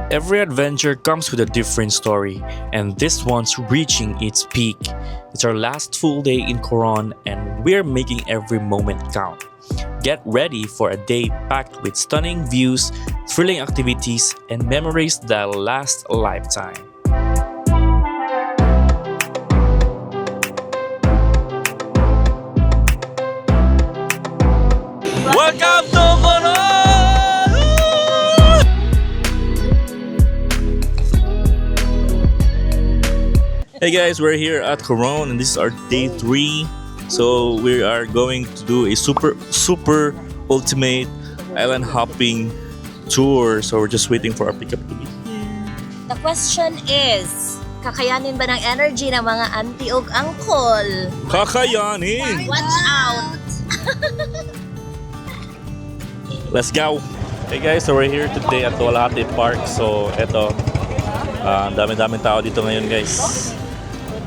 Every adventure comes with a different story, and this one's reaching its peak. It's our last full day in Coron, and we're making every moment count. Get ready for a day packed with stunning views, thrilling activities, and memories that'll last a lifetime. Welcome to Coron! Hey guys, we're here at Coron and this is our day 3. So we are going to do a super ultimate island hopping tour. So we're just waiting for our pickup to be here. The question is, kakayanin ba ng energy ng mga auntie ug uncle? Kakayanin! Watch out! Let's go! Hey guys, so we're here today at Walahati Park. So eto, dami-daming tao dito ngayon guys.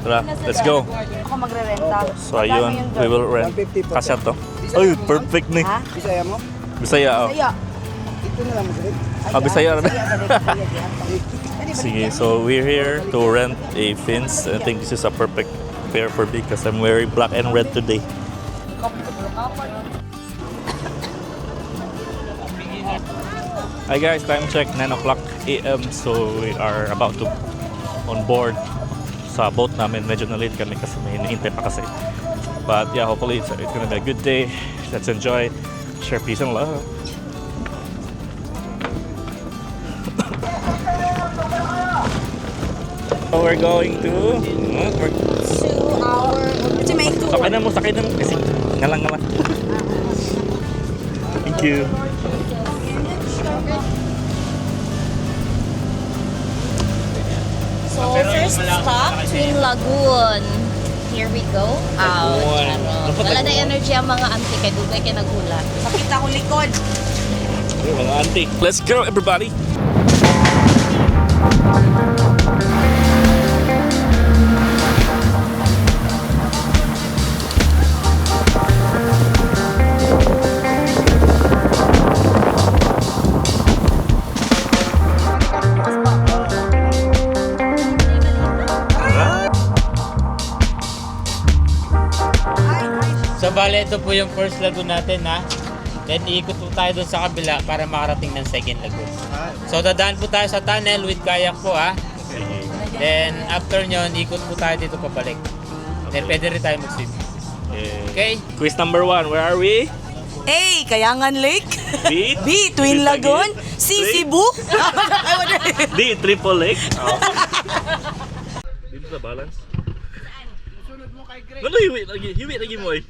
Tara, let's go! Ako magre-renta. So ayun, we will rent. Kasya to. Ay, perfect ni. Bisaya mo? Bisaya, oh. Ito na lang mo sila. Bisaya na. Sige, so we're here to rent a fins. I think this is a perfect pair for me because I'm wearing black and red today. Hi guys, time check 9 o'clock AM. So we are about to on board sa boat namin. Medyo na-late kami kasi may hinihintay pa kasi. But yeah, hopefully it's gonna be a good day. Let's enjoy, share peace and love. So we're going to our ultimate tour. sakay na mo kasi ngalang. Thank you. So first stop, Lagoon. Here we go. Wala na energy ang mga auntie kay dugay kay naghula. Sakit ako likod. Mga auntie. Let's go everybody. So bale, ito po yung first lagoon natin ha. Then iikot po tayo dun sa kabila para makarating ng second lagoon. So dadaan po tayo sa tunnel with kayak po ha. Then after nyon, ikot po tayo dito pabalik. Then pwede rin tayo mag-swim. Okay? Quiz number 1, where are we? A. Kayangan Lake. B. B. Twin Lagoon. C. Cebu. D. Triple Lake. Dito sa balance. Ano, hiwi lagi mo eh.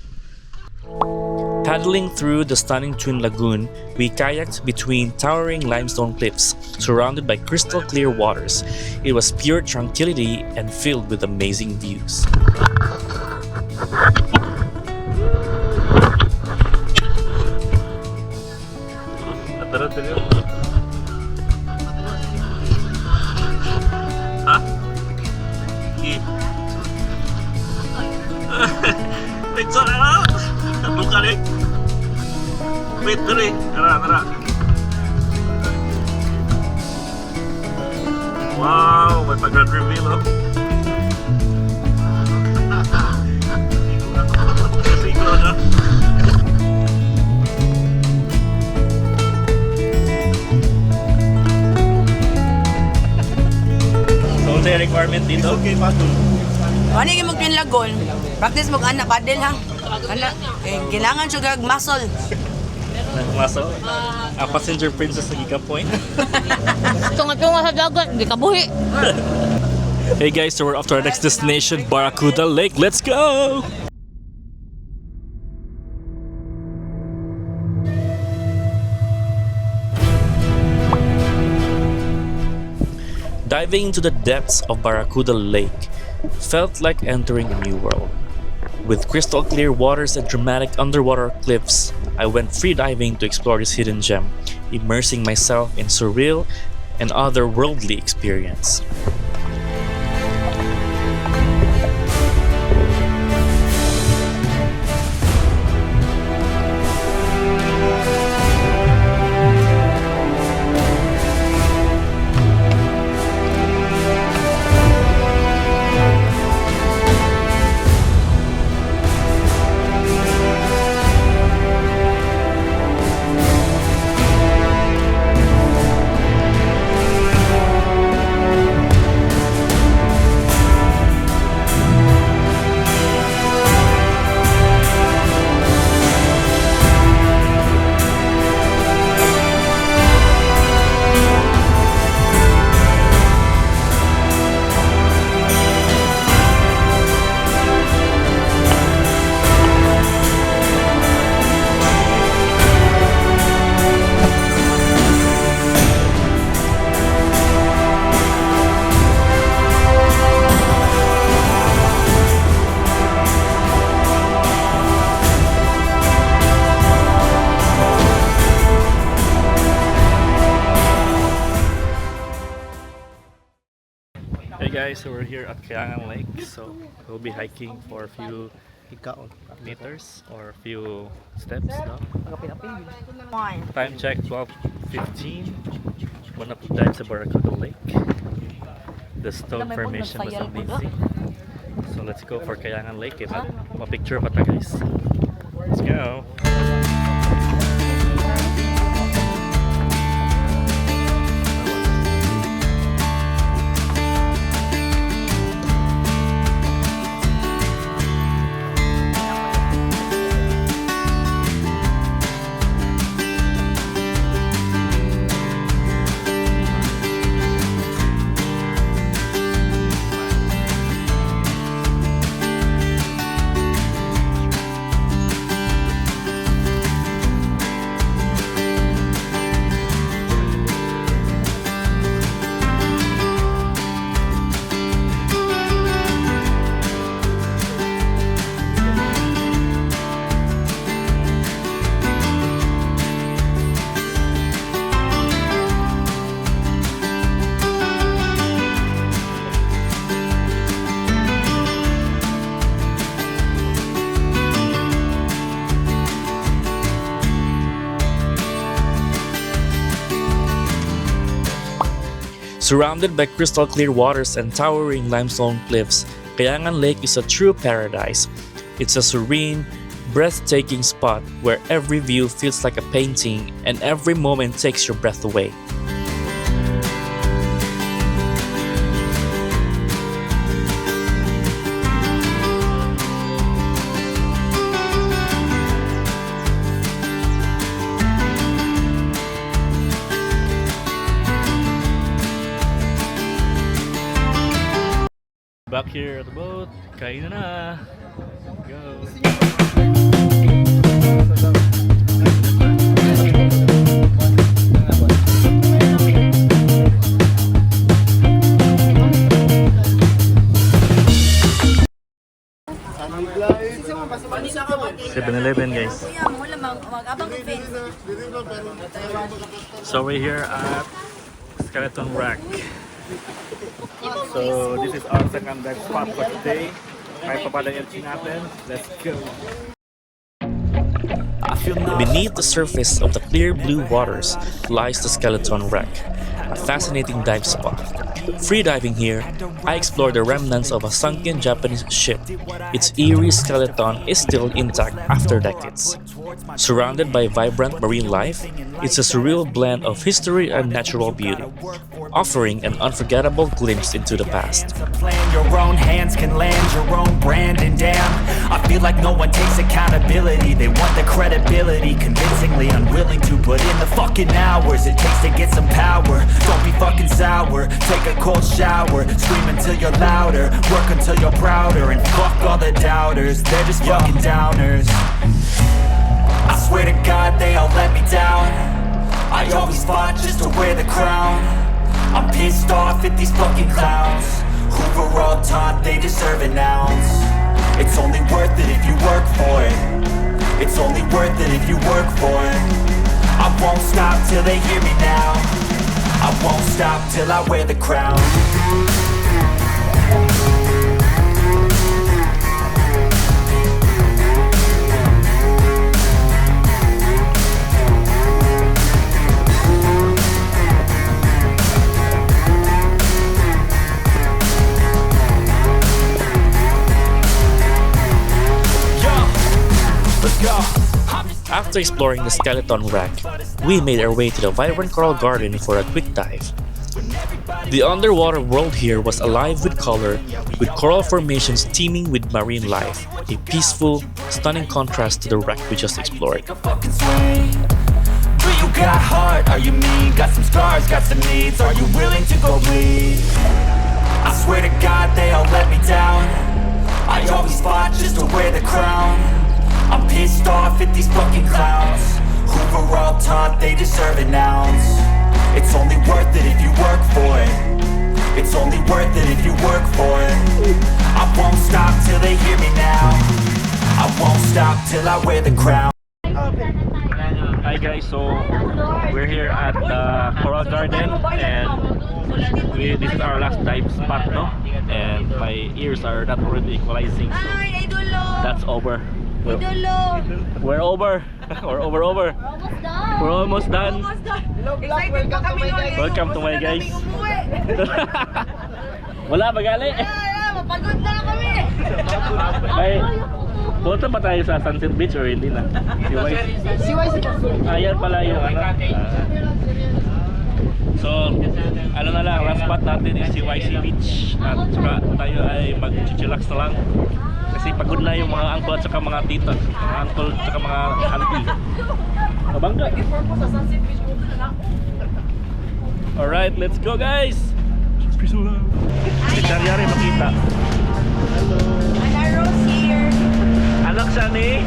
Paddling through the stunning Twin Lagoon, we kayaked between towering limestone cliffs, surrounded by crystal clear waters. It was pure tranquility and filled with amazing views. Picture na! Tatlo ka rin! Wait na rin! Tara! Wow! May pag-grand reveal oh! Siguro na! So, ano yung requirement dito? Okay, Pato. Ano yung mag-Twin Lagoon? Practice mag-anak paddle ha. Kailangan siya gag muscle. Nagmaso? Ang passenger princess na Giga Point. Tunga-tunga sa dagat, di ka buhi. Hey guys, so we're off to our next destination, Barracuda Lake. Let's go! Diving into the depths of Barracuda Lake felt like entering a new world. With crystal clear waters and dramatic underwater cliffs, I went freediving to explore this hidden gem, immersing myself in surreal and otherworldly experience. guys, so we're here at Kayangan Lake. So we'll be hiking for a few meters or a few steps. No? Time check 12:15. One of the dives sa Barracuda Lake. The stone formation was amazing. So let's go for Kayangan Lake. Ma-picture pa ta guys. Let's go. Surrounded by crystal clear waters and towering limestone cliffs, Kayangan Lake is a true paradise. It's a serene, breathtaking spot where every view feels like a painting and every moment takes your breath away. Back here at the boat, kain na. Go. $7-Eleven guys. So we're here at Skeleton Wreck. So this is our second dive spot for today. Kahit pa pala yung natin, let's go! Beneath the surface of the clear blue waters lies the Skeleton Wreck, a fascinating dive spot. Freediving here, I explored the remnants of a sunken Japanese ship. Its eerie skeleton is still intact after decades. Surrounded by vibrant marine life, it's a surreal blend of history and natural beauty, offering an unforgettable glimpse into the past. Your own hands can land your own brand, and damn, I feel like no one takes accountability. They want the credibility, convincingly unwilling to put in the fucking hours it takes to get some power. Don't be fucking sour, take a cold shower, scream until you're louder, work until you're prouder, and fuck all the doubters, they're just fucking downers. I swear to God they all let me down. I always fought just to wear the crown. I'm pissed off at these fucking clowns who were all taught they deserve an ounce. It's only worth it if you work for it. It's only worth it if you work for it. I won't stop till they hear me now. I won't stop till I wear the crown. After exploring the Skeleton Wreck, we made our way to the vibrant coral garden for a quick dive. The underwater world here was alive with color, with coral formations teeming with marine life, a peaceful, stunning contrast to the wreck we just explored. Do you got heart? Are you mean? Got some scars, got some needs. Are you willing to go bleed? I swear to God they all let me down. I always fought just to wear the crown. I'm pissed off at these fucking clowns who were all taught they deserve an ounce. It's only worth it if you work for it. It's only worth it if you work for it. I won't stop till they hear me now. I won't stop till I wear the crown. Hi guys, so we're here at the Coral Garden and This is our last dive spot, no? And my ears are not already equalizing, so Ay, idolo! that's over. Idolo! We're over. We're over. We're almost done. Excited pa kami nun. Welcome to my guys. Gusto na naming umuwi. Wala ba gali? Mapagod na kami. Ay, punta pa tayo sa Sunset Beach or hindi na? Ayan pala yung ano. So, ano na lang, last spot natin is CYC Beach. At saka tayo ay mag-chillax na lang. Kasi pagod na yung mga uncle at saka mga tita. Mga uncle at saka mga auntie. Mabangga. Alright, let's go guys! Si Charyari makita. Ana Rose here. Anak siya ni?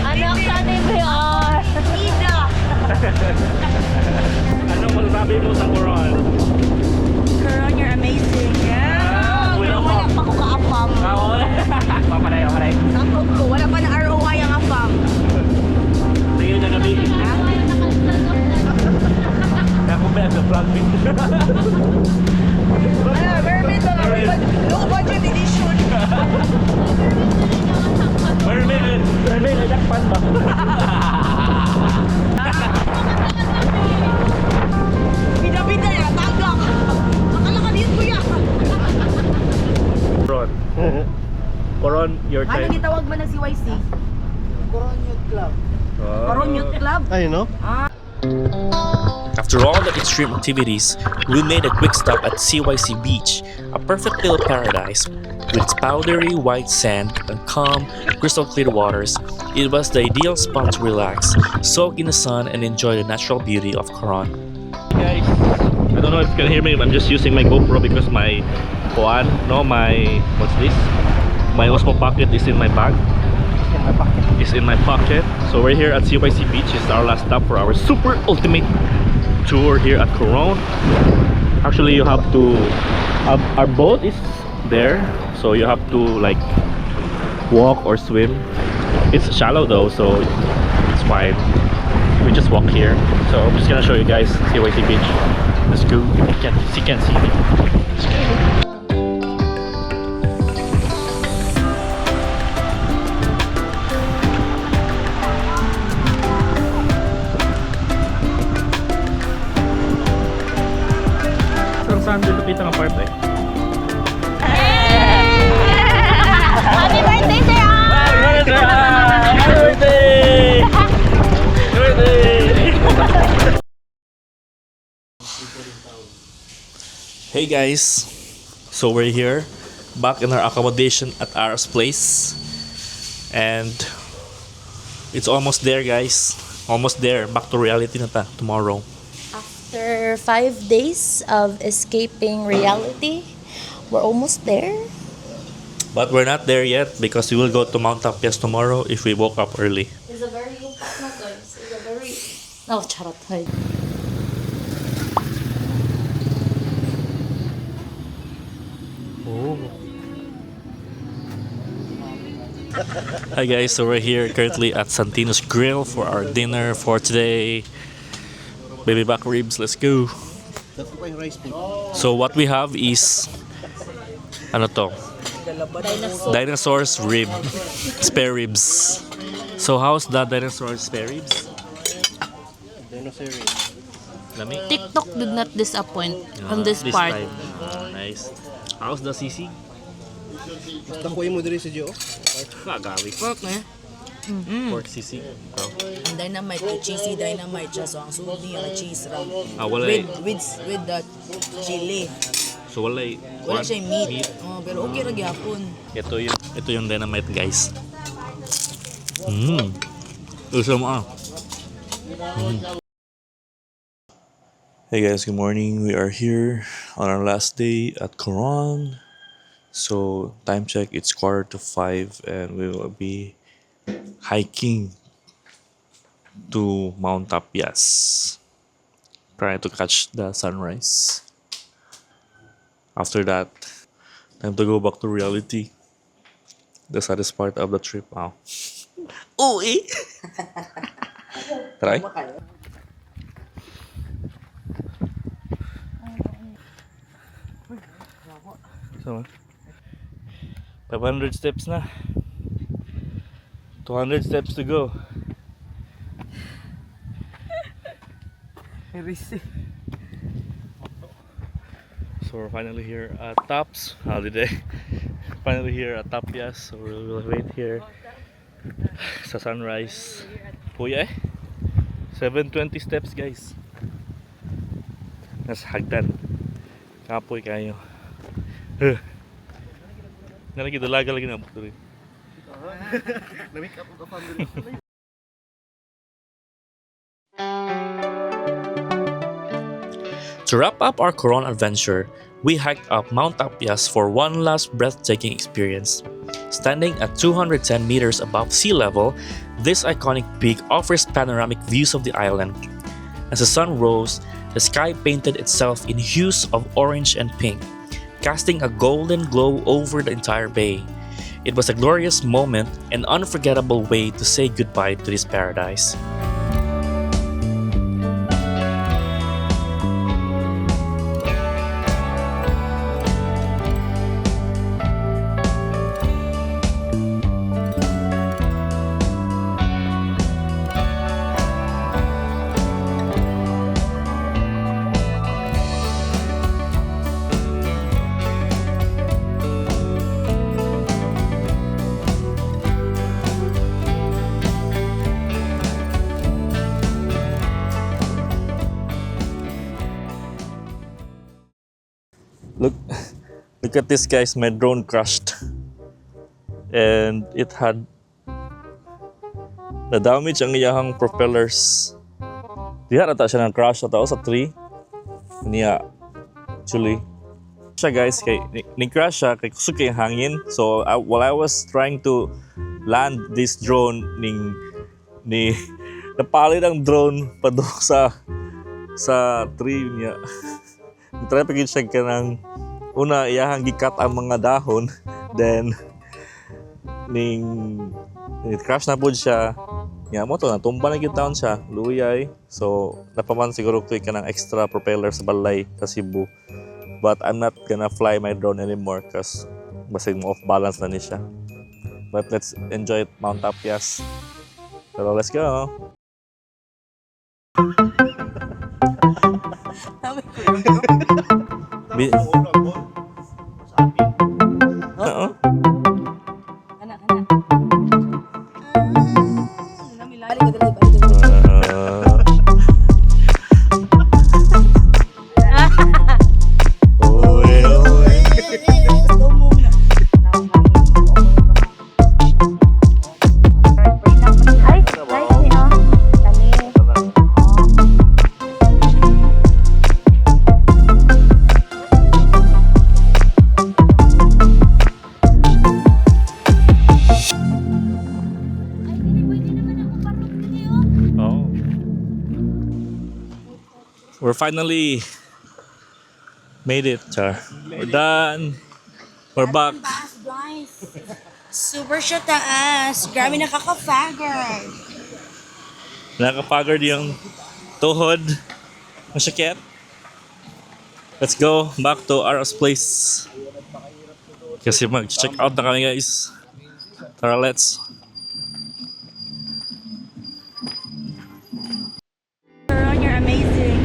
Anak sa TVR! Ida. Anong masasabi mo sa Coron? Coron, you're amazing. Yeah. Wala pa. Wala pa ko ka-afam. Paparay. Sakop ko. Wala pa na ROI ang afam. Sige na gabi. Ako ba ang vlog me? Mermaid to na. Low budget edition. Mermaid, ajakpan ba? Bida-bida ya. Tagak. Akala ka dito kuya. Coron, your Ano time. gitawag man ng CYC? Coron Youth Club. Coron Youth Club? Ay, no? After all the extreme activities, we made a quick stop at CYC Beach, a perfect little paradise. With its powdery white sand and calm, crystal clear waters, it was the ideal spot to relax, soak in the sun, and enjoy the natural beauty of Coron. Guys, I don't know if you can hear me. I'm just using my GoPro because my what's this? My Osmo Pocket is in my bag. Is in my pocket. So we're here at CYC Beach. It's our last stop for our super ultimate tour here at Coron. Actually, you have to. Our boat is there, so you have to like walk or swim. It's shallow though, so it's fine. We just walk here. So I'm just gonna show you guys CYC Beach. Let's go. You can see me. Let's go. Saan dilupitan ang part eh? Happy birthday, Sir Al! Happy birthday! Happy birthday! Hey guys! So we're here, back in our accommodation at Ara's place. And it's almost there guys. Almost there. Back to reality na ta tomorrow. After 5 days of escaping reality, we're almost there. But we're not there yet because we will go to Mount Tapyas tomorrow if we woke up early. It's a very guys. It's a very... Oh, charot. Hi. Hi guys, so we're here currently at Santino's Grill for our dinner for today. Baby back ribs, let's go. So what we have is ano to? Dinosaur's rib, spare ribs. So how's the dinosaur spare ribs? Lami? TikTok did not disappoint on this part. Time. Nice. How's the sisig? Takuin mo diri sa Diyo. Kagawi. Pork na. Pork sisig. Oh. Ang dynamite, yung cheesy dynamite siya. So ang sudi, ang cheese ram. Wala With the chili. So wala Wala siya meat. Oh, pero okay ra gyapon. Ito yung dynamite guys. Gusto mo ah. Hey guys, good morning. We are here on our last day at Coron. So time check, it's 4:45 and we will be hiking to Mount Tapyas, trying to catch the sunrise. After that, time to go back to reality. The saddest part of the trip. Wow. Uy! Try? So, 500 steps na. 200 steps to go. So we're finally here at Tops Holiday. Finally here at Tapyas. So we'll wait here sa sunrise. Kuya 720 steps guys. Nasa hagdan. Kapoy kayo. Nalagi dalaga lagi na buto rin. Namik ako ka family. To wrap up our Coron adventure, we hiked up Mount Tapyas for one last breathtaking experience. Standing at 210 meters above sea level, this iconic peak offers panoramic views of the island. As the sun rose, the sky painted itself in hues of orange and pink, casting a golden glow over the entire bay. It was a glorious moment, an unforgettable way to say goodbye to this paradise. Look at this guys, my drone crashed. And it had na-damage ang iyahang propellers. Diha nata siya ng crash ata sa tree. Niya actually siya guys kay ni-crash siya kay kusog kay hangin. So while I was trying to land this drone ni napalit ang drone padung sa tree niya. Try pagin siya kanang una iyahang gikat ang mga dahon, then ning crash na pud siya. Nya mo to natumba na gyud taon siya, luyay. So napaman siguro ko kanang extra propeller sa balay sa Cebu. But I'm not gonna fly my drone anymore cause basig mo off balance na ni siya. But let's enjoy Mount Tapyas. So let's go. Oo. We're finally made it, Char. We're done. We're back. Super siya taas. Grabe nakaka-fagger. Nakaka-fagger yung tuhod. Masyakit. Let's go back to our place. Kasi mag-check out na kami guys. Tara, let's. You're amazing.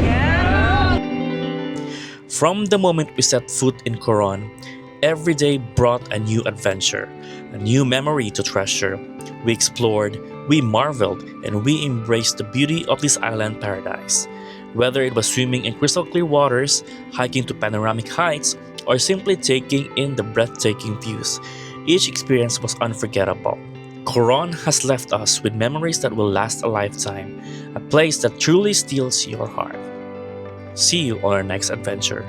From the moment we set foot in Coron, every day brought a new adventure, a new memory to treasure. We explored, we marveled, and we embraced the beauty of this island paradise. Whether it was swimming in crystal clear waters, hiking to panoramic heights, or simply taking in the breathtaking views, each experience was unforgettable. Coron has left us with memories that will last a lifetime, a place that truly steals your heart. See you on our next adventure.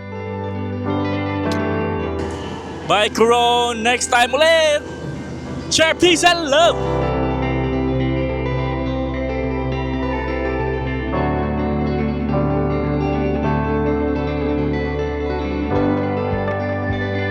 Bye, Coron! Next time ulit! Share peace and love!